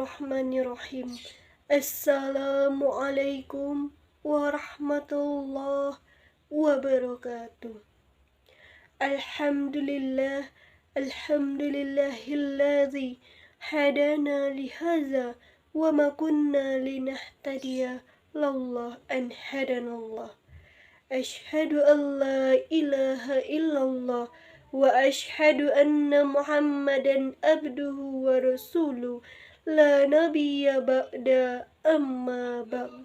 Bismillahirrahmanirrahim. Assalamualaikum warahmatullahi wabarakatuh. Alhamdulillah, alhamdulillahilladzi hadana lihaza wa ma kunna linahtadiya laullah an hadanallah. Ashhadu an la ilaha illallah wa ashhadu anna Muhammadan abduhu wa rasuluh la nabiyya ba'da amma ba'd.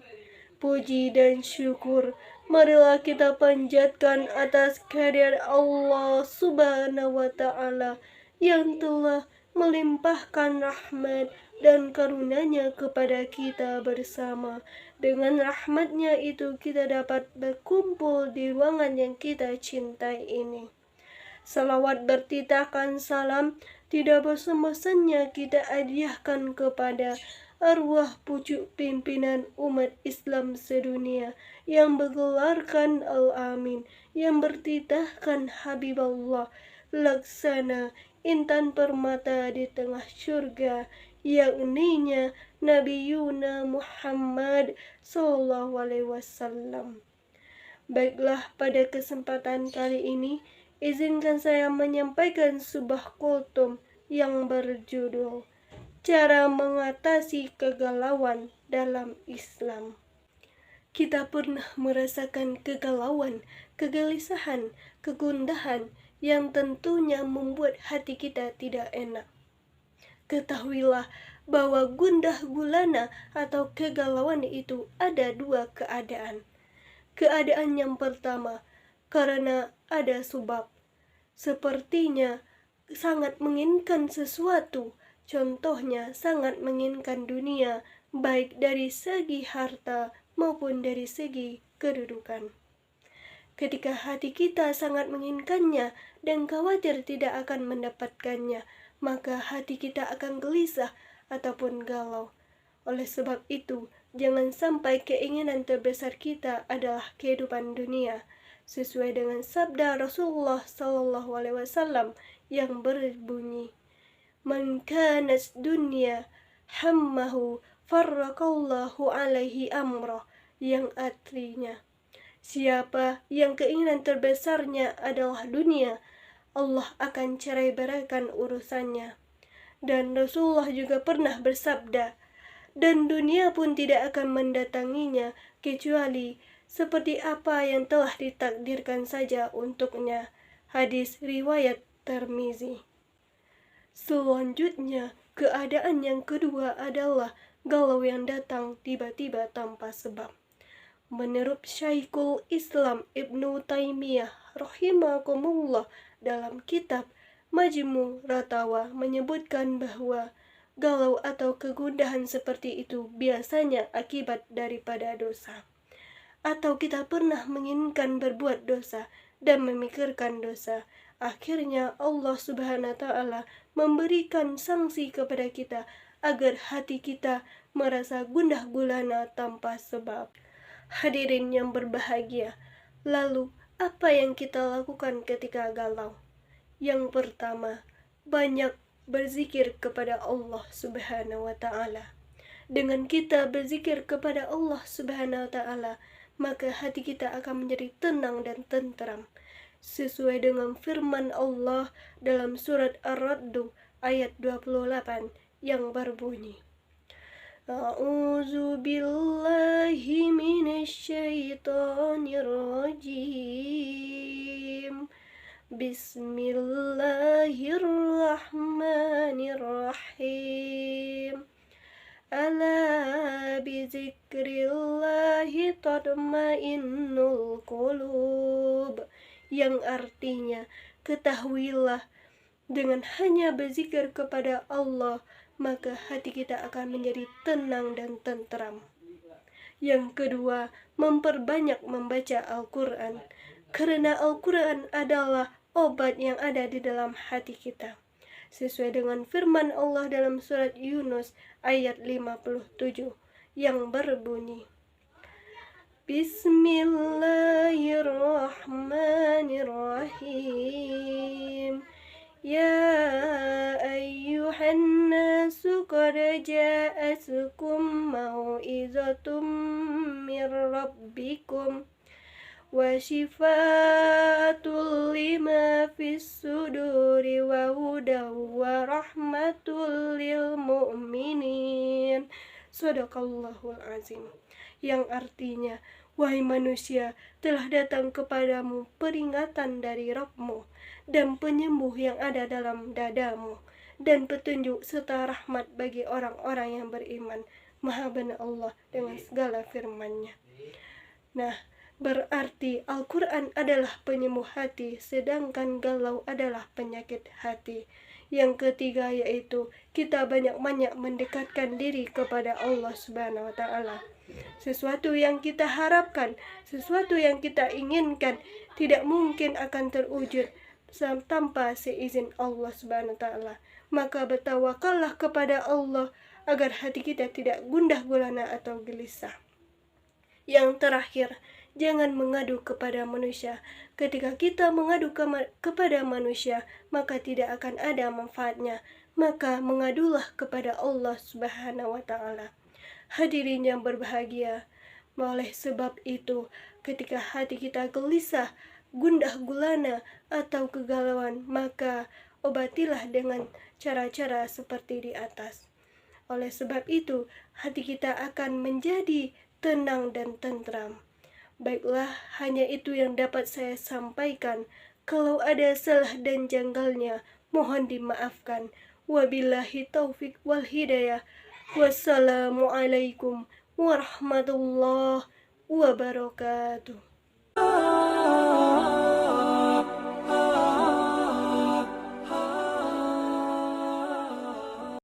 Puji dan syukur marilah kita panjatkan atas kehadirat Allah Subhanahu wa ta'ala yang telah melimpahkan rahmat dan karunia-Nya kepada kita bersama. Dengan rahmat-Nya itu kita dapat berkumpul di ruangan yang kita cintai ini. Salawat bertitahkan salam tidak bosan-bosannya kita hadiahkan kepada arwah pucuk pimpinan umat Islam sedunia yang bergelarkan Al-Amin, yang bertitahkan Habibullah laksana intan permata di tengah surga, yakninya Nabi Yuna Muhammad Sallallahu Alaihi Wasallam. Baiklah, pada kesempatan kali ini izinkan saya menyampaikan sebuah kultum yang berjudul Cara Mengatasi Kegalauan dalam Islam. Kita pernah merasakan kegalauan, kegelisahan, kegundahan yang tentunya membuat hati kita tidak enak. Ketahuilah bahwa gundah gulana atau kegalauan itu ada dua keadaan. Keadaan yang pertama, karena ada sebab. Sepertinya sangat menginginkan sesuatu, contohnya sangat menginginkan dunia, baik dari segi harta maupun dari segi kedudukan. Ketika hati kita sangat menginginkannya dan khawatir tidak akan mendapatkannya, maka hati kita akan gelisah ataupun galau. Oleh sebab itu, jangan sampai keinginan terbesar kita adalah kehidupan dunia, sesuai dengan sabda Rasulullah Sallallahu Alaihi Wasallam yang berbunyi, "Man kanat dunya hammahu farraqallahu alaihi amrah," yang artinya, siapa yang keinginan terbesarnya adalah dunia, Allah akan cerai beraikan urusannya. Dan Rasulullah juga pernah bersabda, dan dunia pun tidak akan mendatanginya kecuali seperti apa yang telah ditakdirkan saja untuknya. Hadis riwayat Tirmizi. Selanjutnya, keadaan yang kedua adalah galau yang datang tiba-tiba tanpa sebab. Menurut Syekhul Islam Ibnu Taimiyah rahimahumullah dalam kitab Majmu' Fatawa menyebutkan bahwa galau atau kegundahan seperti itu biasanya akibat daripada dosa. Atau kita pernah menginginkan berbuat dosa dan memikirkan dosa. Akhirnya Allah Subhanahu wa ta'ala memberikan sanksi kepada kita agar hati kita merasa gundah gulana tanpa sebab. Hadirin yang berbahagia, lalu apa yang kita lakukan ketika galau? Yang pertama, banyak berzikir kepada Allah Subhanahu wa ta'ala. Dengan kita berzikir kepada Allah Subhanahu wa ta'ala, maka hati kita akan menjadi tenang dan tentram. Sesuai dengan firman Allah dalam surat Ar-Ra'd ayat 28 yang berbunyi, A'udzu billahi minasyaitonir rajim. Bismillahirrahmanirrahim. Ala bizikrillahi tatma'innul qulub, yang artinya, ketahuilah dengan hanya berzikir kepada Allah maka hati kita akan menjadi tenang dan tentram. Yang kedua, memperbanyak membaca Al-Quran, karena Al-Quran adalah obat yang ada di dalam hati kita. Sesuai dengan firman Allah dalam surat Yunus ayat 57 yang berbunyi, Bismillahirrahmanirrahim. Ya ayyuhan nasu qad ja'atkum mau'izatum mir rabbikum wa shifaatul lima fis suduri wa hudaw wa rahmatul lil mu'minin. Shadaqallahul azim. Yang artinya, wahai manusia, telah datang kepadamu peringatan dari Rabb-mu dan penyembuh yang ada dalam dadamu, dan petunjuk serta rahmat bagi orang-orang yang beriman. Maha benar Allah dengan segala firman-Nya. Nah, berarti Al-Quran adalah penyembuh hati, sedangkan galau adalah penyakit hati. Yang ketiga yaitu kita banyak-banyak mendekatkan diri kepada Allah Subhanahu wa Ta'ala. Sesuatu yang kita harapkan, sesuatu yang kita inginkan tidak mungkin akan terwujud tanpa seizin Allah Subhanahu wa Ta'ala. Maka bertawakallah kepada Allah agar hati kita tidak gundah gulana atau gelisah. Yang terakhir, jangan mengadu kepada manusia. Ketika kita mengadu kepada manusia, maka tidak akan ada manfaatnya. Maka mengadulah kepada Allah Subhanahu wa Ta'ala. Hadirin yang berbahagia, oleh sebab itu, ketika hati kita gelisah, gundah gulana, atau kegalauan, maka obatilah dengan cara-cara seperti di atas. Oleh sebab itu, hati kita akan menjadi tenang dan tentram. Baiklah, hanya itu yang dapat saya sampaikan. Kalau ada salah dan janggalnya, mohon dimaafkan. Wabillahi taufik wal hidayah. Wassalamualaikum warahmatullahi wabarakatuh.